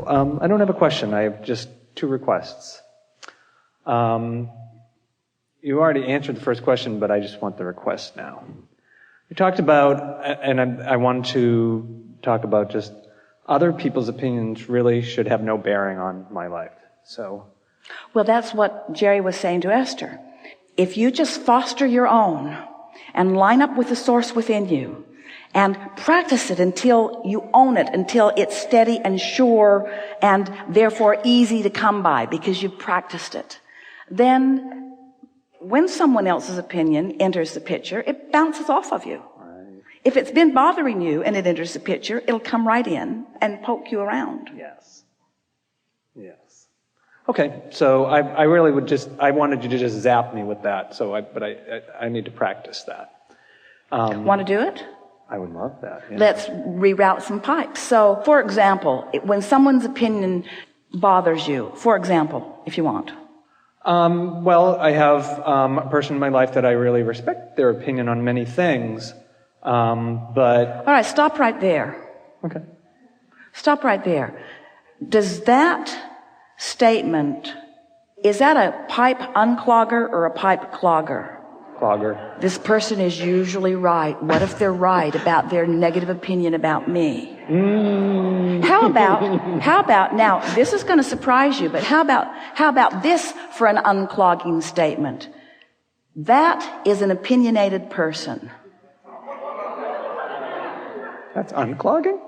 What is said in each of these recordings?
Wonderful. I don't have a question. I have just 2 requests. You already answered the first question, but I just want the request now. You talked about, and I want to talk about just other people's opinions really should have no bearing on my life. So, well, that's what Jerry was saying to Esther. If you just foster your own and line up with the source within you and practice it until you own it, until it's steady and sure and therefore easy to come by because you've practiced it, then when someone else's opinion enters the picture, it bounces off of you. Right. If it's been bothering you and it enters the picture, it'll come right in and poke you around. Yes. Yes. Okay, so I really would I wanted you to just zap me with that, but I need to practice that. Want to do it? I would love that. Yeah. Let's reroute some pipes. So, for example, when someone's opinion bothers you, for example, if you want. Well, I have a person in my life that I really respect their opinion on many things, but... All right, stop right there. Okay. Stop right there. Does that statement, is that a pipe unclogger or a pipe clogger? Clogger. This person is usually right. What if they're right about their negative opinion about me? How about, now, this is going to surprise you, but how about this for an unclogging statement? That is an opinionated person. That's unclogging?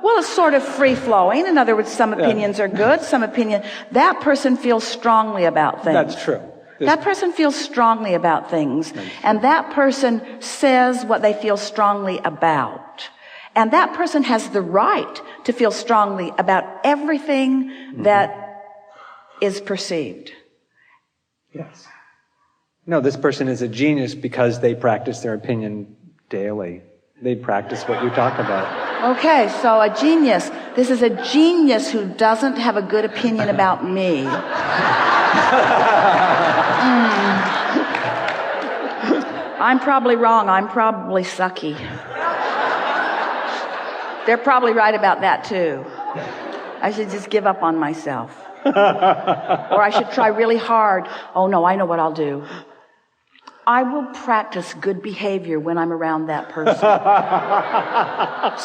Well, it's sort of free-flowing. In other words, some opinions are good, that person feels strongly about things. That's true. That person feels strongly about things, and that person says what they feel strongly about. And that person has the right to feel strongly about everything that is perceived. Yes. No, this person is a genius because they practice their opinion daily. They practice what you talk about. Okay, so a genius. This is a genius who doesn't have a good opinion about me. I'm probably wrong. I'm probably sucky. They're probably right about that too. I should just give up on myself. Or I should try really hard. Oh no, I know what I'll do. I will practice good behavior when I'm around that person.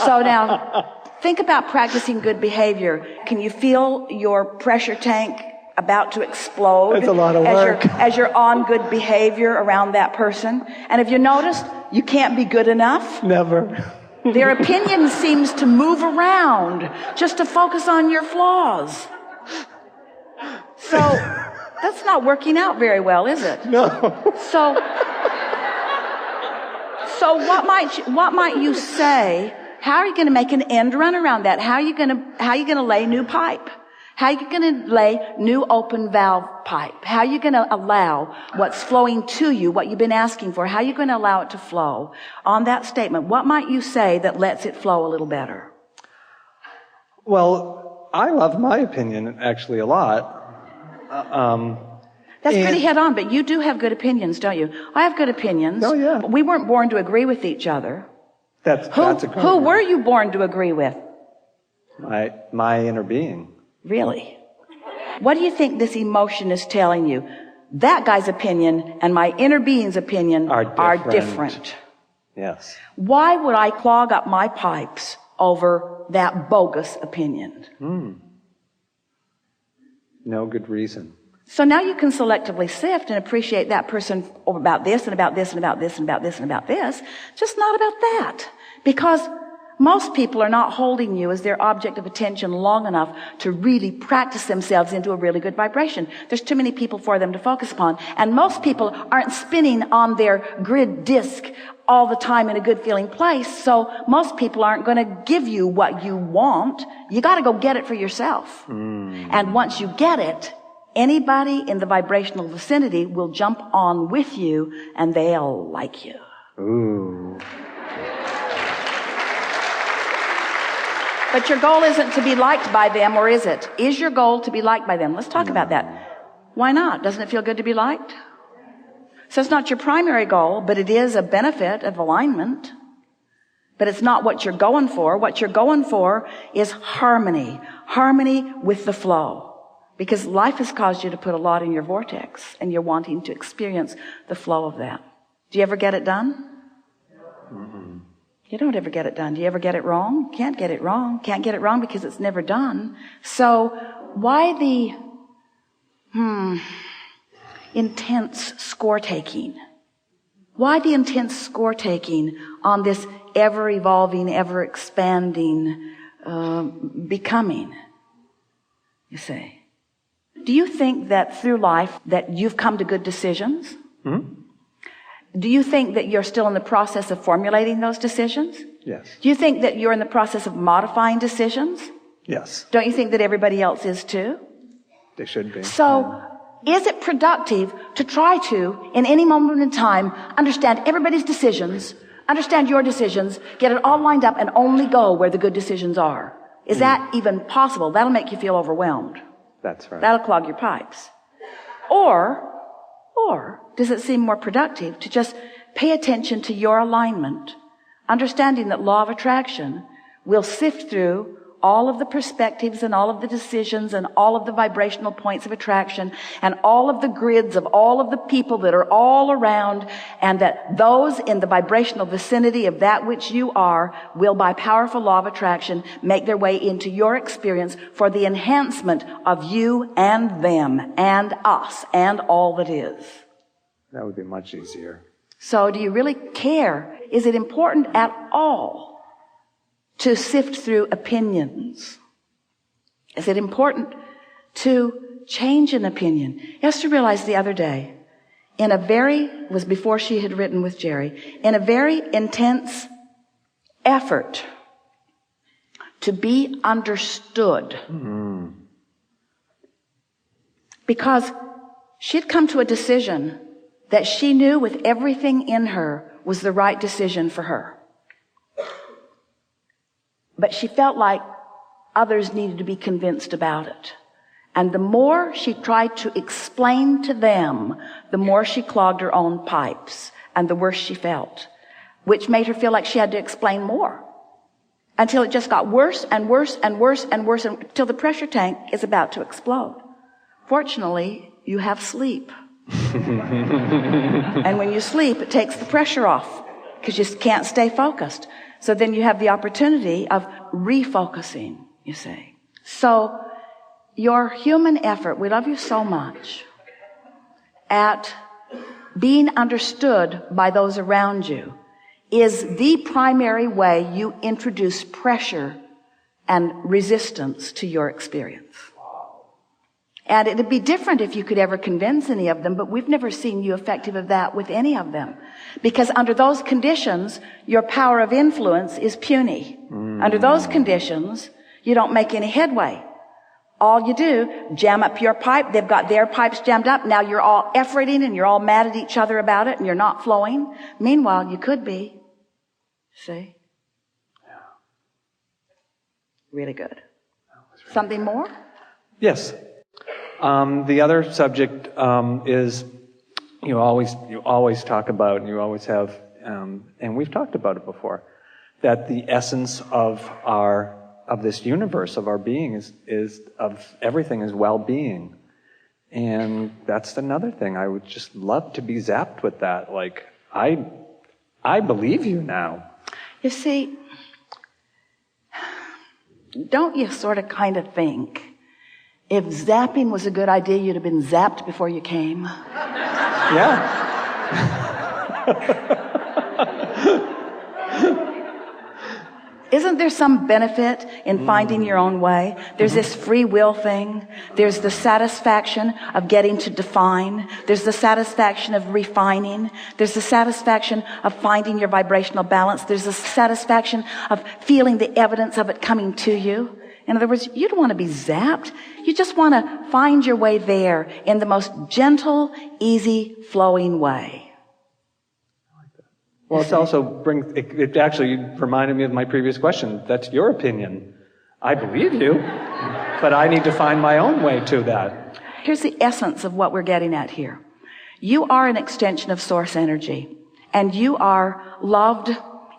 So now, think about practicing good behavior. Can you feel your pressure tank about to explode? That's a lot of work. As you're on good behavior around that person? And have you noticed you can't be good enough? Never. Their opinion seems to move around just to focus on your flaws. So, that's not working out very well, is it? No. So what might you say? How are you going to make an end run around that? How are you going to lay new pipe? How are you going to lay new open valve pipe? How are you going to allow what's flowing to you, what you've been asking for, how are you going to allow it to flow? On that statement, what might you say that lets it flow a little better? Well, I love my opinion actually a lot. That's pretty head on, but you do have good opinions, don't you? I have good opinions. Oh, yeah. But we weren't born to agree with each other. That's a good Who were you born to agree with? My inner being. Really? What do you think this emotion is telling you? That guy's opinion and my inner being's opinion are different. Yes. Why would I clog up my pipes over that bogus opinion? No good reason. So now you can selectively sift and appreciate that person about this and about this and about this and about this and about this, just not about that. Because most people are not holding you as their object of attention long enough to really practice themselves into a really good vibration. There's too many people for them to focus upon. And most people aren't spinning on their grid disc all the time in a good feeling place. So most people aren't going to give you what you want. You got to go get it for yourself. And once you get it, anybody in the vibrational vicinity will jump on with you and they'll like you. Ooh. But your goal isn't to be liked by them, or is it? Is your goal to be liked by them? Let's talk about that. Why not? Doesn't it feel good to be liked? So it's not your primary goal, but it is a benefit of alignment. But it's not what you're going for. What you're going for is harmony. Harmony with the flow. Because life has caused you to put a lot in your vortex, and you're wanting to experience the flow of that. Do you ever get it done? Mm-hmm. You don't ever get it done. Do you ever get it wrong? Can't get it wrong. Can't get it wrong because it's never done. So why the intense score taking? Why the intense score taking on this ever-evolving, ever-expanding becoming, you say? Do you think that through life that you've come to good decisions? Mm-hmm. Do you think that you're still in the process of formulating those decisions? Yes. Do you think that you're in the process of modifying decisions? Yes. Don't you think that everybody else is too? They should be. So, is it productive to try to, in any moment in time, understand everybody's decisions, understand your decisions, get it all lined up, and only go where the good decisions are? Is that even possible? That'll make you feel overwhelmed. That's right. That'll clog your pipes. Or does it seem more productive to just pay attention to your alignment, understanding that law of attraction will sift through all of the perspectives and all of the decisions and all of the vibrational points of attraction and all of the grids of all of the people that are all around, and that those in the vibrational vicinity of that which you are will, by powerful law of attraction, make their way into your experience for the enhancement of you and them and us and all that is. That would be much easier. So do you really care? Is it important at all to sift through opinions? Is it important to change an opinion? Esther realized the other day, was before she had written with Jerry, in a very intense effort to be understood. Mm-hmm. Because she'd come to a decision that she knew with everything in her was the right decision for her. But she felt like others needed to be convinced about it. And the more she tried to explain to them, the more she clogged her own pipes, and the worse she felt, which made her feel like she had to explain more, until it just got worse and worse and worse and worse, until the pressure tank is about to explode. Fortunately, you have sleep. And when you sleep, it takes the pressure off, because you can't stay focused. So then you have the opportunity of refocusing, you see. So your human effort, we love you so much, at being understood by those around you is the primary way you introduce pressure and resistance to your experience. And it'd be different if you could ever convince any of them, but we've never seen you effective of that with any of them. Because under those conditions, your power of influence is puny. Under those conditions, you don't make any headway. All you do, jam up your pipe. They've got their pipes jammed up. Now you're all efforting and you're all mad at each other about it and you're not flowing. Meanwhile, you could be. See? Really good. Something more? Yes. The other subject is you always talk about, and you always have, and we've talked about it before, that the essence of this universe, of our being, is of everything is well-being. And that's another thing. I would just love to be zapped with that. Like, I believe you now. You see, don't you sort of kind of think, if zapping was a good idea, you'd have been zapped before you came? Yeah. Isn't there some benefit in finding your own way? There's this free will thing. There's the satisfaction of getting to define. There's the satisfaction of refining. There's the satisfaction of finding your vibrational balance. There's the satisfaction of feeling the evidence of it coming to you. In other words, you don't want to be zapped. You just want to find your way there in the most gentle, easy, flowing way. Well, it's also it actually reminded me of my previous question. That's your opinion. I believe you, but I need to find my own way to that. Here's the essence of what we're getting at here. You are an extension of source energy, and you are loved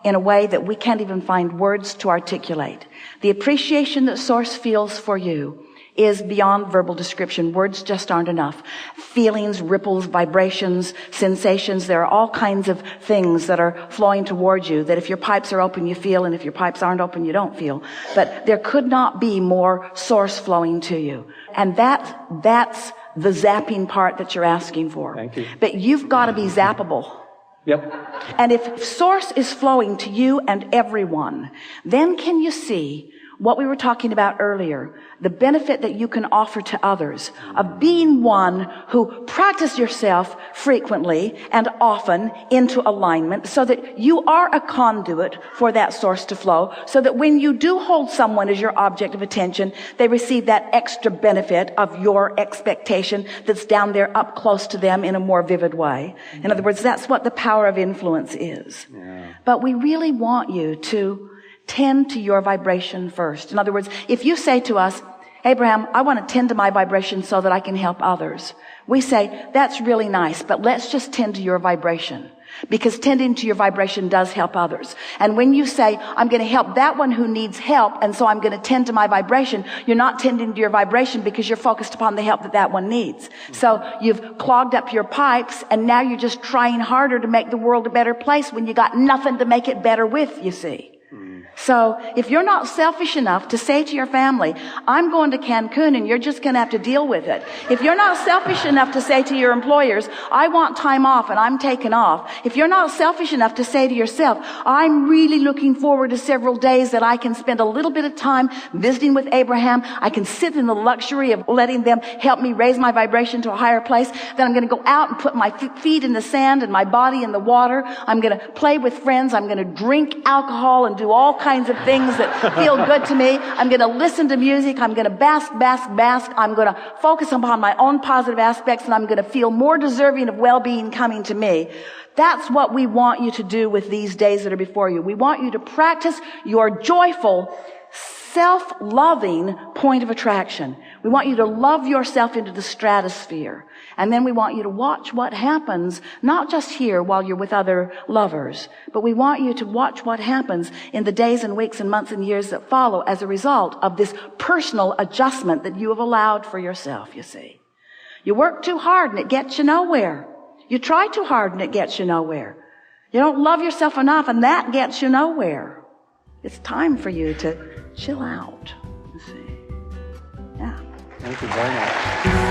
in a way that we can't even find words to articulate. The appreciation that Source feels for you is beyond verbal description. Words just aren't enough. Feelings, ripples, vibrations, sensations, there are all kinds of things that are flowing towards you that if your pipes are open, you feel, and if your pipes aren't open, you don't feel. But there could not be more Source flowing to you. And that's the zapping part that you're asking for. Thank you. But you've got to be zappable. Yep. And if Source is flowing to you and everyone, then can you see what we were talking about earlier, the benefit that you can offer to others of being one who practice yourself frequently and often into alignment so that you are a conduit for that Source to flow, so that when you do hold someone as your object of attention, they receive that extra benefit of your expectation that's down there up close to them in a more vivid way. In other words, that's what the power of influence is. Yeah. But we really want you to tend to your vibration first. In other words, if you say to us, Abraham, I want to tend to my vibration so that I can help others. We say, that's really nice, but let's just tend to your vibration. Because tending to your vibration does help others. And when you say, I'm going to help that one who needs help, and so I'm going to tend to my vibration, you're not tending to your vibration because you're focused upon the help that that one needs. So you've clogged up your pipes, and now you're just trying harder to make the world a better place when you got nothing to make it better with, you see. So if you're not selfish enough to say to your family, I'm going to Cancun and you're just going to have to deal with it. If you're not selfish enough to say to your employers, I want time off and I'm taking off. If you're not selfish enough to say to yourself, I'm really looking forward to several days that I can spend a little bit of time visiting with Abraham. I can sit in the luxury of letting them help me raise my vibration to a higher place. Then I'm going to go out and put my feet in the sand and my body in the water. I'm going to play with friends. I'm going to drink alcohol and do all kinds of things that feel good to me. I'm going to listen to music. I'm going to bask. I'm going to focus upon my own positive aspects, and I'm going to feel more deserving of well-being coming to me. That's what we want you to do with these days that are before you. We want you to practice your joyful, self-loving point of attraction. We want you to love yourself into the stratosphere. And then we want you to watch what happens, not just here while you're with other lovers, but we want you to watch what happens in the days and weeks and months and years that follow as a result of this personal adjustment that you have allowed for yourself, you see. You work too hard and it gets you nowhere. You try too hard and it gets you nowhere. You don't love yourself enough and that gets you nowhere. It's time for you to chill out, you see. Yeah. Thank you very much.